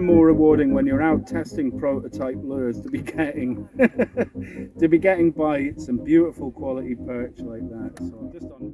more rewarding when you're out testing prototype lures to be getting to be getting bites and beautiful quality perch like that. So I'm just on.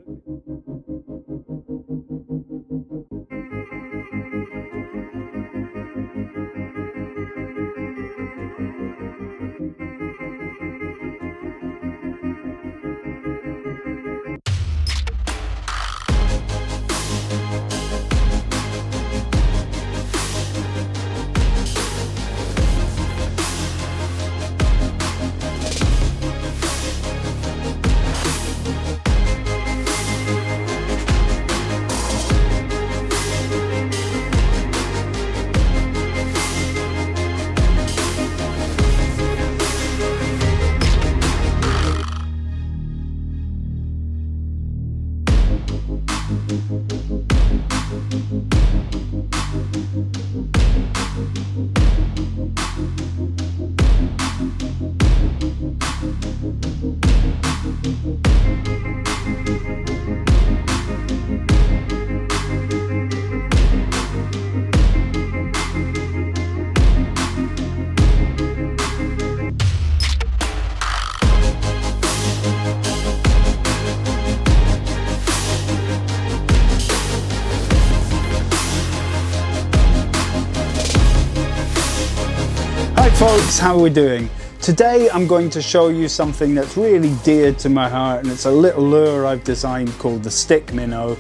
Hi folks, how are we doing? Today I'm going to show you something that's really dear to my heart, and it's a little lure I've designed called the Stick Minnow.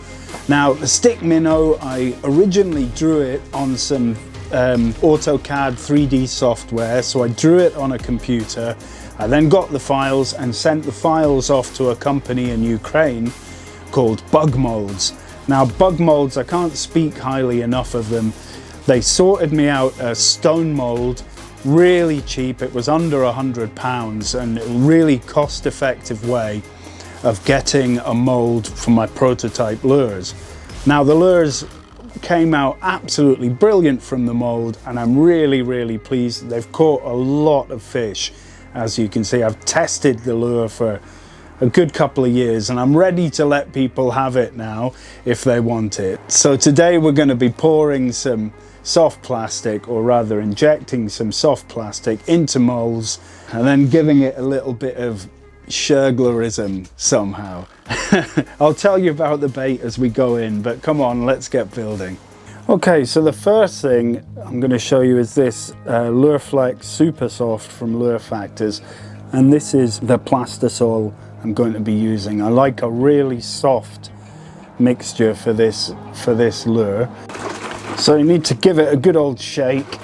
Now the Stick Minnow, I originally drew it on some AutoCAD 3D software, so I drew it on a computer. I then got the files and sent the files off to a company in Ukraine called Bug Molds. Now Bug Molds, I can't speak highly enough of them. They sorted me out a stone mold, really cheap. It was under £100, and a really cost-effective way of getting a mold for my prototype lures. Now the lures came out absolutely brilliant from the mold, and I'm really pleased. They've caught a lot of fish. As you can see, I've tested the lure for a good couple of years, and I'm ready to let people have it now if they want it. So today we're going to be pouring some soft plastic, or rather injecting some soft plastic into molds and then giving it a little bit of Schoglerism somehow. I'll tell you about the bait as we go in, but come on, let's get building. Okay, so the first thing I'm going to show you is this Lureflex Super Soft from Lure Factors, and this is the plastisol I'm going to be using. I like a really soft mixture for this lure. So you need to give it a good old shake,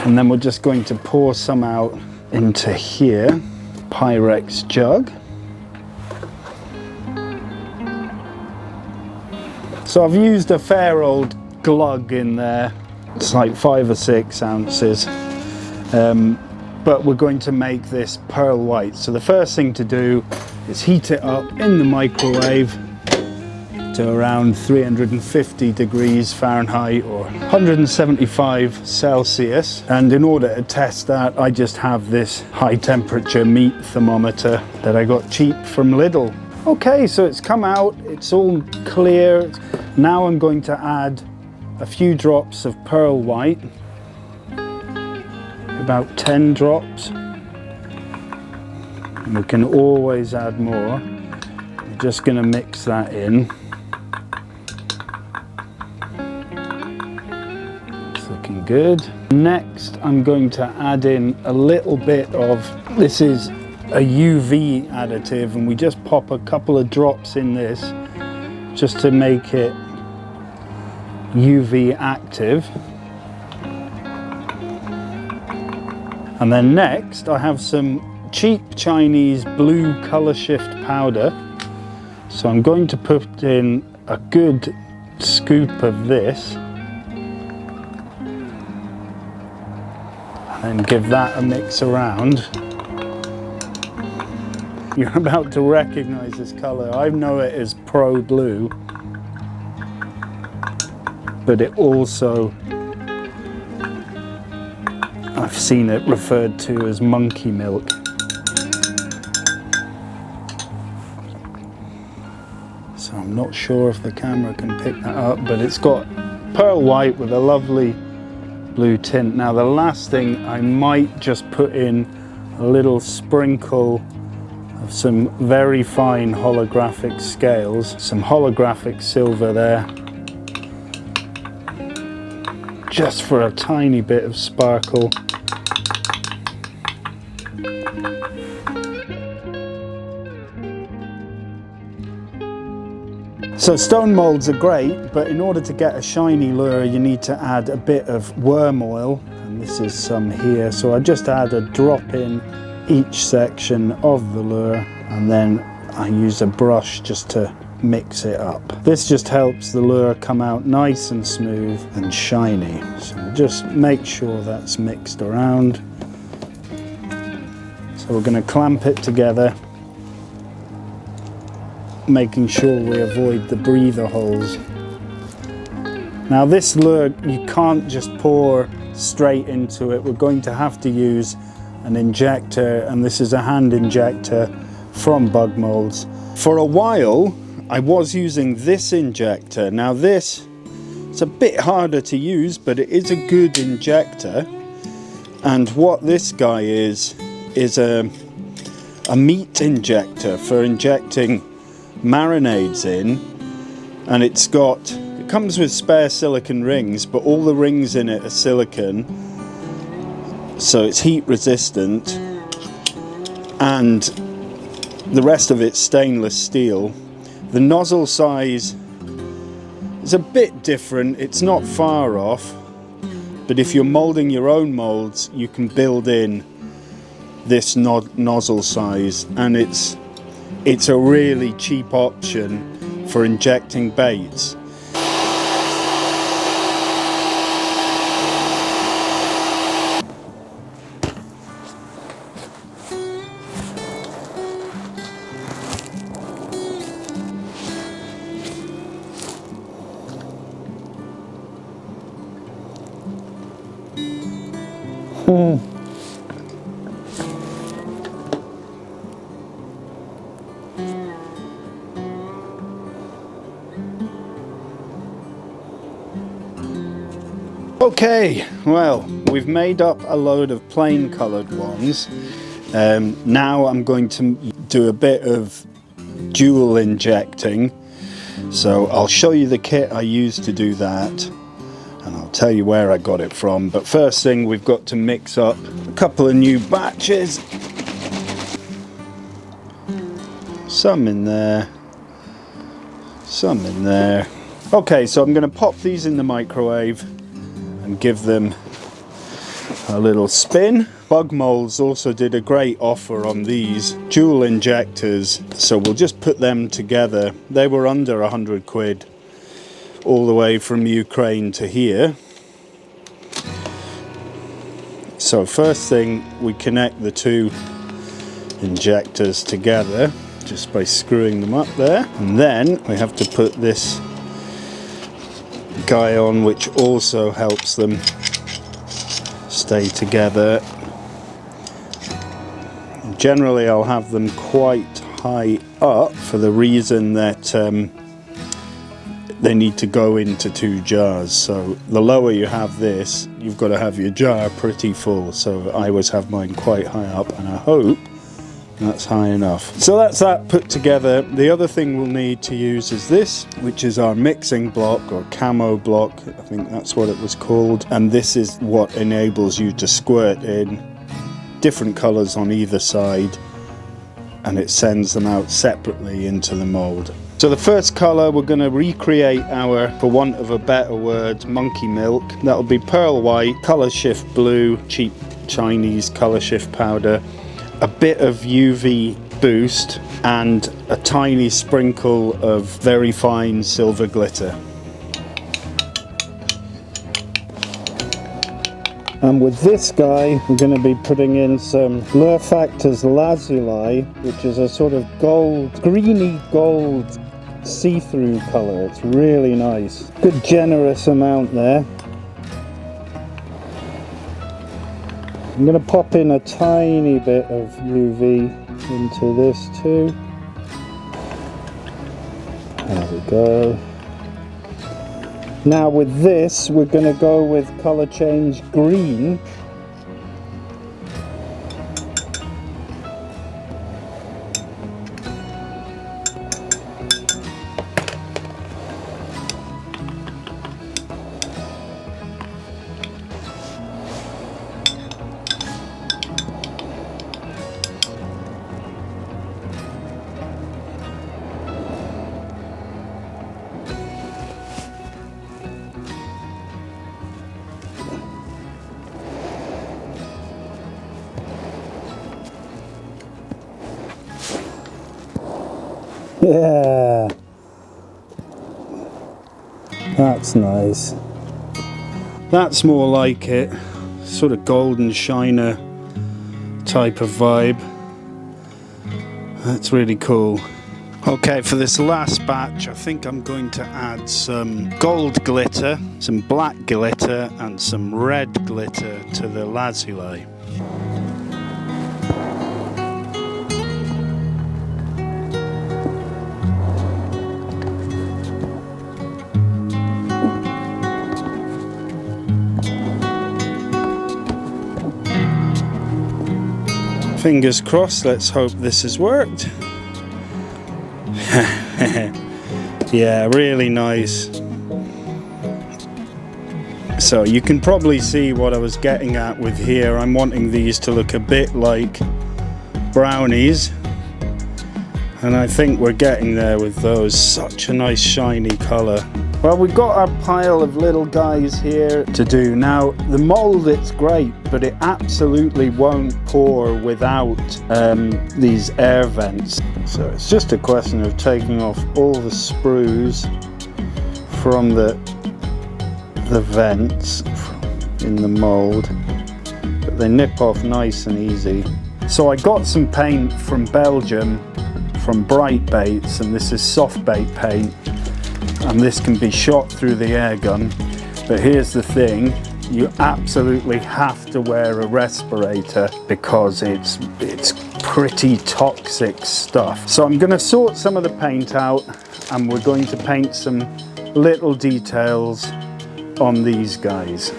and then we're just going to pour some out into here, Pyrex jug. So I've used a fair old glug in there. It's like 5 or 6 ounces, but we're going to make this pearl white. So the first thing to do is heat it up in the microwave to around 350 degrees Fahrenheit or 175 Celsius. And in order to test that, I just have this high temperature meat thermometer that I got cheap from Lidl. Okay, so it's come out, it's all clear. Now I'm going to add a few drops of pearl white, about 10 drops. And we can always add more. I'm just going to mix that in. Looking good. Next I'm going to add in a little bit of, this is a UV additive, and we just pop a couple of drops in this just to make it UV active. And then next I have some cheap Chinese blue color shift powder, so I'm going to put in a good scoop of this and give that a mix around. You're about to recognize this color. I know it as Pro Blue, but it also, I've seen it referred to as monkey milk. So I'm not sure if the camera can pick that up, but it's got pearl white with a lovely blue tint. Now the last thing, I might just put in a little sprinkle of some very fine holographic scales, some holographic silver there, just for a tiny bit of sparkle. So stone molds are great, but in order to get a shiny lure you need to add a bit of worm oil, and this is some here. So I just add a drop in each section of the lure, and then I use a brush just to mix it up. This just helps the lure come out nice and smooth and shiny. So just make sure that's mixed around. So we're going to clamp it together, making sure we avoid the breather holes. Now this lure, you can't just pour straight into it. We're going to have to use an injector, and this is a hand injector from Bug Molds. For a while I was using this injector. Now this, it's a bit harder to use, but it is a good injector. And what this guy is a meat injector for injecting marinades in, and it comes with spare silicone rings, but all the rings in it are silicone, so it's heat resistant, and the rest of it's stainless steel. The nozzle size is a bit different, it's not far off, but if you're molding your own molds you can build in this nozzle size, and it's a really cheap option for injecting baits. Okay, well, we've made up a load of plain coloured ones. Now I'm going to do a bit of dual injecting. So I'll show you the kit I used to do that, and I'll tell you where I got it from. But first thing, we've got to mix up a couple of new batches. Some in there, some in there. Okay, so I'm going to pop these in the microwave and give them a little spin. Bug Molds also did a great offer on these dual injectors, so we'll just put them together. They were under 100 quid all the way from Ukraine to here. So first thing, we connect the two injectors together just by screwing them up there, and then we have to put this guy on, which also helps them stay together. Generally I'll have them quite high up for the reason that they need to go into two jars. So the lower you have this, you've got to have your jar pretty full. So I always have mine quite high up, and I hope that's high enough. So that's that put together. The other thing we'll need to use is this, which is our mixing block, or camo block, I think that's what it was called. And this is what enables you to squirt in different colours on either side, and it sends them out separately into the mould. So the first colour, we're going to recreate our, for want of a better word, monkey milk. That'll be pearl white, colour shift blue, cheap Chinese colour shift powder, a bit of UV boost, and a tiny sprinkle of very fine silver glitter. And with this guy, we're going to be putting in some Lure Factor's lazuli, which is a sort of gold, greeny gold see-through colour. It's really nice. Good generous amount there. I'm going to pop in a tiny bit of UV into this too. There we go. Now with this, we're going to go with colour change green. Yeah, that's nice. That's more like it, sort of golden shiner type of vibe. That's really cool. Okay, for this last batch, I think I'm going to add some gold glitter, some black glitter, and some red glitter to the lazuli. Fingers crossed, let's hope this has worked. Yeah, really nice. So you can probably see what I was getting at with here. I'm wanting these to look a bit like brownies, and I think we're getting there with those. Such a nice shiny colour. Well, we've got our pile of little guys here to do. Now, the mould, it's great, but it absolutely won't pour without these air vents. So it's just a question of taking off all the sprues from the vents in the mould, but they nip off nice and easy. So I got some paint from Belgium, from Bright Baits, and this is soft bait paint. And this can be shot through the air gun, but here's the thing, you absolutely have to wear a respirator because it's pretty toxic stuff. So I'm going to sort some of the paint out, and we're going to paint some little details on these guys.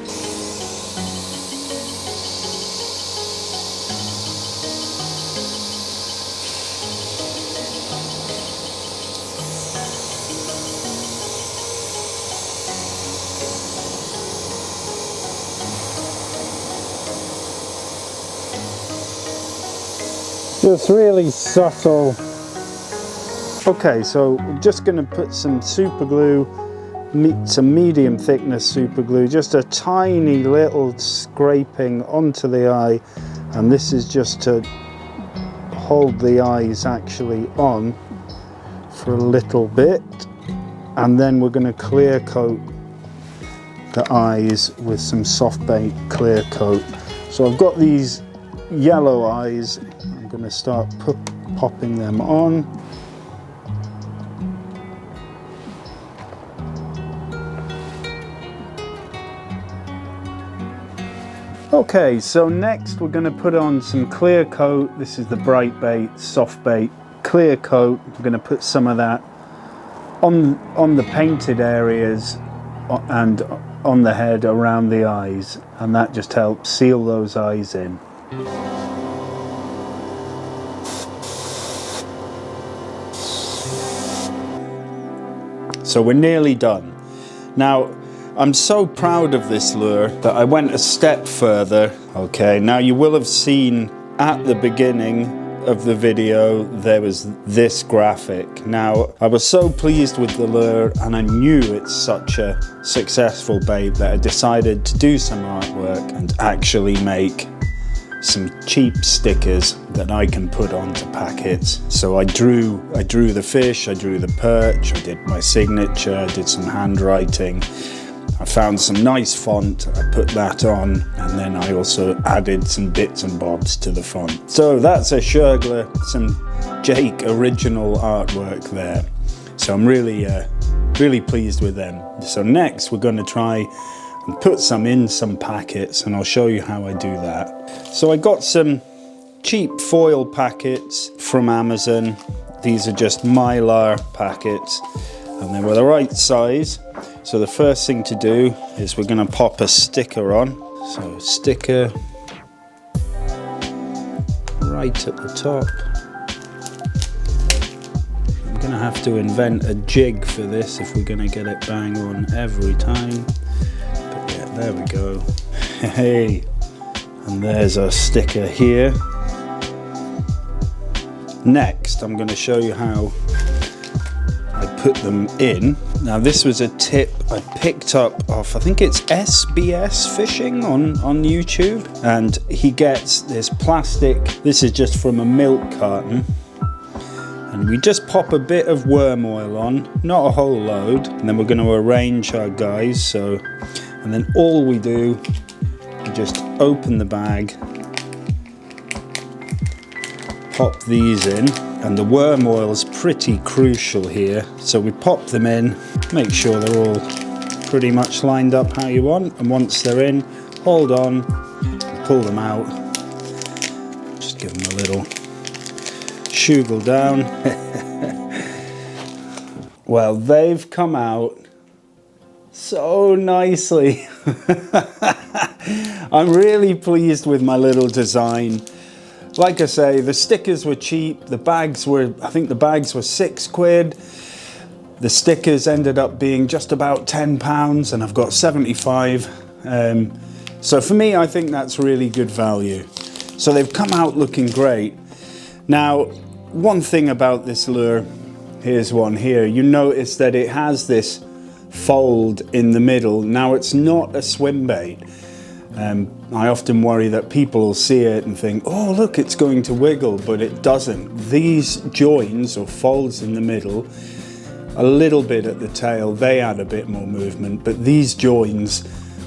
Just really subtle. Okay, so we're just going to put some super glue, some medium thickness super glue, just a tiny little scraping onto the eye, and this is just to hold the eyes actually on for a little bit, and then we're going to clear coat the eyes with some soft bait clear coat. So I've got these yellow eyes. I'm going to start popping them on. Okay, so next we're going to put on some clear coat. This is the Bright Bait soft bait clear coat. We're going to put some of that on the painted areas and on the head around the eyes, and that just helps seal those eyes in. So we're nearly done. Now, I'm so proud of this lure that I went a step further. Okay, now you will have seen at the beginning of the video there was this graphic. Now, I was so pleased with the lure, and I knew it's such a successful bait that I decided to do some artwork and actually make some cheap stickers that I can put onto packets. So I drew the fish, I drew the perch, I did my signature, I did some handwriting. I found some nice font, I put that on, and then I also added some bits and bobs to the font. So that's a Schogler, some Jake original artwork there. So I'm really pleased with them. So next we're going to try and put some in some packets, and I'll show you how I do that. So I got some cheap foil packets from Amazon. These are just Mylar packets, and they were the right size. So the first thing to do is we're going to pop a sticker on. So sticker right at the top. I'm going to have to invent a jig for this if we're going to get it bang on every time. But yeah, there we go. Hey, and there's our sticker here. Next, I'm going to show you how I put them in. Now this was a tip I picked up off, I think it's SBS Fishing on YouTube, and he gets this plastic, this is just from a milk carton, and we just pop a bit of worm oil on, not a whole load, and then we're going to arrange our guys. So, and then all we do, we just open the bag, pop these in, and the worm oil is pretty crucial here. So we pop them in, make sure they're all pretty much lined up how you want, and once they're in, hold on, pull them out, just give them a little shoogle down. Well, they've come out so nicely. I'm really pleased with my little design. Like I say, the stickers were cheap, the bags were, I think the bags were £6. The stickers ended up being just about £10, and I've got 75. So for me, I think that's really good value. So they've come out looking great. Now, one thing about this lure, here's one here, you notice that it has this fold in the middle. Now it's not a swim bait. I often worry that people will see it and think, oh look, it's going to wiggle, but it doesn't. These joins or folds in the middle, a little bit at the tail, they add a bit more movement, but these joins,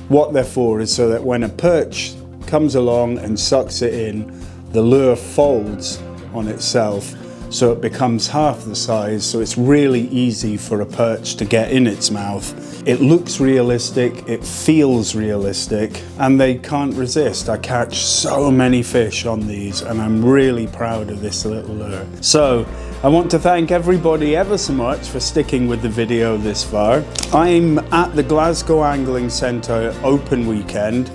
what they're for is so that when a perch comes along and sucks it in, the lure folds on itself, so it becomes half the size, so it's really easy for a perch to get in its mouth. It looks realistic, it feels realistic, and they can't resist. I catch so many fish on these, and I'm really proud of this little lure. So, I want to thank everybody ever so much for sticking with the video this far. I'm at the Glasgow Angling Centre open weekend,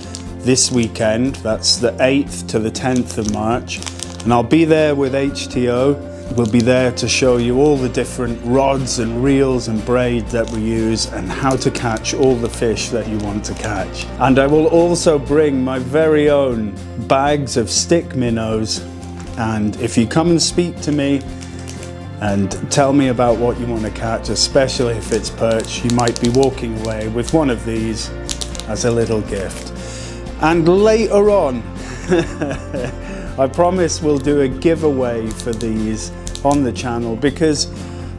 this weekend, that's the 8th to the 10th of March, and I'll be there with HTO. We'll be there to show you all the different rods and reels and braid that we use and how to catch all the fish that you want to catch. And I will also bring my very own bags of stick minnows, and if you come and speak to me and tell me about what you want to catch, especially if it's perch, you might be walking away with one of these as a little gift. And later on, I promise we'll do a giveaway for these on the channel, because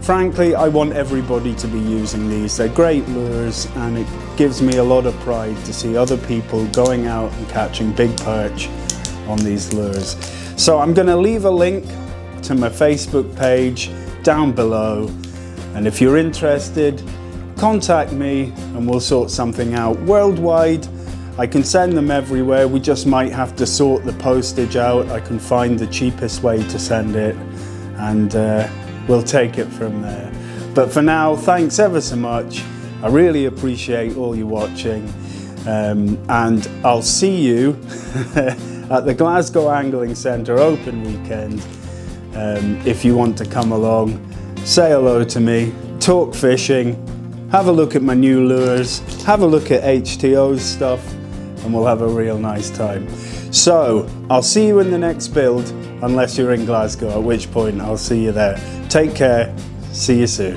frankly I want everybody to be using these. They're great lures, and it gives me a lot of pride to see other people going out and catching big perch on these lures. So I'm going to leave a link to my Facebook page down below, and if you're interested, contact me and we'll sort something out. Worldwide, I can send them everywhere, we just might have to sort the postage out. I can find the cheapest way to send it, and we'll take it from there. But for now, thanks ever so much. I really appreciate all you watching, and I'll see you at the Glasgow Angling Centre open weekend. If you want to come along, say hello to me, talk fishing, have a look at my new lures, have a look at HTO's stuff, and we'll have a real nice time. So, I'll see you in the next build, unless you're in Glasgow, at which point I'll see you there. Take care, see you soon.